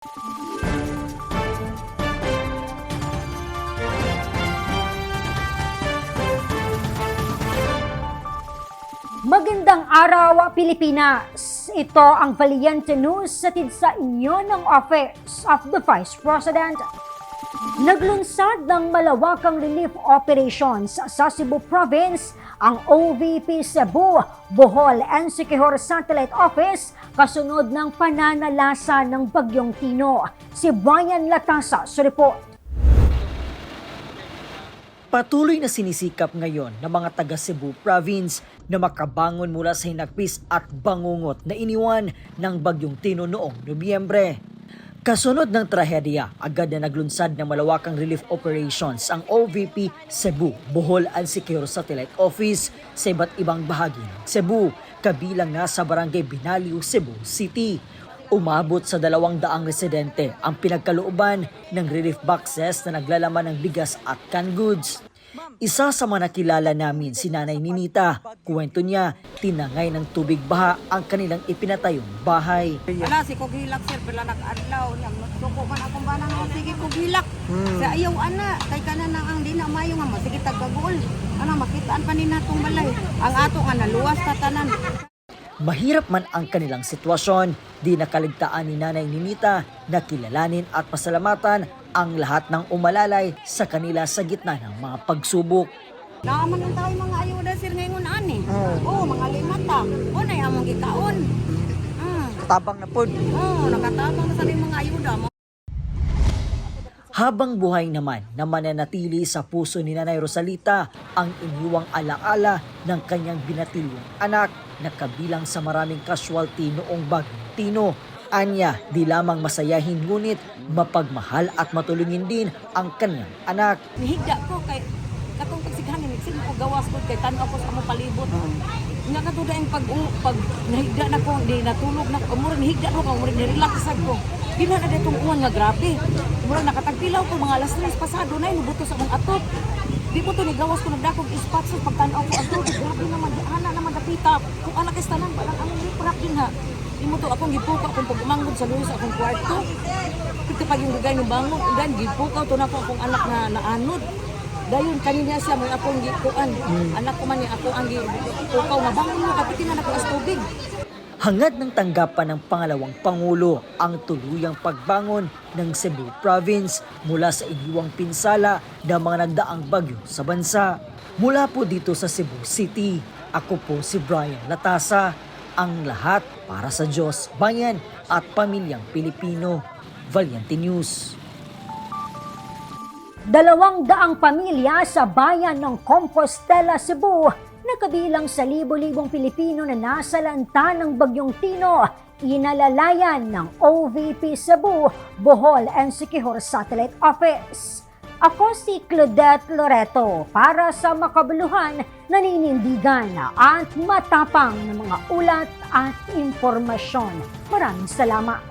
Magandang araw, Pilipinas! Ito ang Valiente News hatid sa inyo ng Office of the Vice President. Naglunsad ng malawakang relief operations sa Cebu Province ang OVP Cebu, Bohol and Siquijor Satellite Office kasunod ng pananalasa ng Bagyong Tino. Si Brian Latasa sa report. Patuloy na sinisikap ngayon ng mga taga Cebu Province na makabangon mula sa hinagpis at bangungot na iniwan ng Bagyong Tino noong Nobyembre. Kasunod ng trahedya, agad na naglunsad ng malawakang relief operations ang OVP Cebu, Bohol and Siquijor Satellite Office sa iba't ibang bahagi ng Cebu, kabilang na sa Barangay Binaliw, Cebu City. Umabot sa 200 residente ang pinagkalooban ng relief boxes na naglalaman ng bigas at canned goods. Isa sa mga nakilala namin si Nanay Ninita. Kuwento niya, tinangay ng tubig baha ang kanilang ipinatayong bahay. Wala, si Kugilak sir, pala nag-adlaw. Suko man akong banang ako, sige Kugilak. Sa ayaw ana, kay ka na ang di na mayo nga mo, sige tagbagol. Ano, makitaan pa ni natong balay. Ang ato nga naluwas tatanan. Mahirap man ang kanilang sitwasyon, di nakaligtaan ni Nanay Ninita na kilalanin at pasalamatan ang lahat ng umalalay sa kanila sa gitna ng mga pagsubok. Naaman ang tao yung mga ayuda sir ngayon ani. Oo, mga limata. O na among gikaon. Tabang na po. Oo, nakatabang na sa mga ayuda mo. Habang buhay naman na mananatili sa puso ni Nanay Rosalita ang iniwang alaala ng kanyang binatilyong anak na kabilang sa maraming casualty noong Bagyong Tino. Anya, di lamang masayahin ngunit mapagmahal at matulungin din ang kanyang anak. Nihigda ko kay katong pagsighanin, sige ko gawas ko kay tanaw ko sa among palibot. Nga katuda yung pag nahigda na ko, di natulog na ko, mura nihigda ko, mura nirelax ko. Di na na itong uwan nga grabe. Mura nakatagpilaw ko, mga alas 3 pasado na, inubuto sa mong atot. Di po to ni gawas ko nagdakog ispat sa pagtanaw ko atot. Grabe naman, di ana naman dapita. Kung anak istanan, parang ang riprap din ha. Di mo to akong gipuka kung pag-umanggod sa luyo sa akong kwarto. Ito pag yung gagay ni bangon, dan gipukaw to na po akong anak na naanod. Dayon kanina siya mga akong gikuan. Anak ko man ni ako ang gipukaw nga bangon mo kapitin na ako as tubig. Hangad ng tanggapan ng pangalawang Pangulo ang tuluyang pagbangon ng Cebu Province mula sa iniwang pinsala ng mga nagdaang bagyo sa bansa. Mula po dito sa Cebu City, ako po si Brian Latasa, ang lahat para sa Diyos, bayan at pamilyang Pilipino. Valiente News. 200 pamilya sa bayan ng Compostela, Cebu na kabilang sa libo-libong Pilipino na nasalanta ng Bagyong Tino, inalalayan ng OVP Cebu, Bohol and Siquijor Satellite Office. Ako si Claudette Loreto para sa makabuluhan, naninindigan at matapang na mga ulat at impormasyon. Maraming salamat.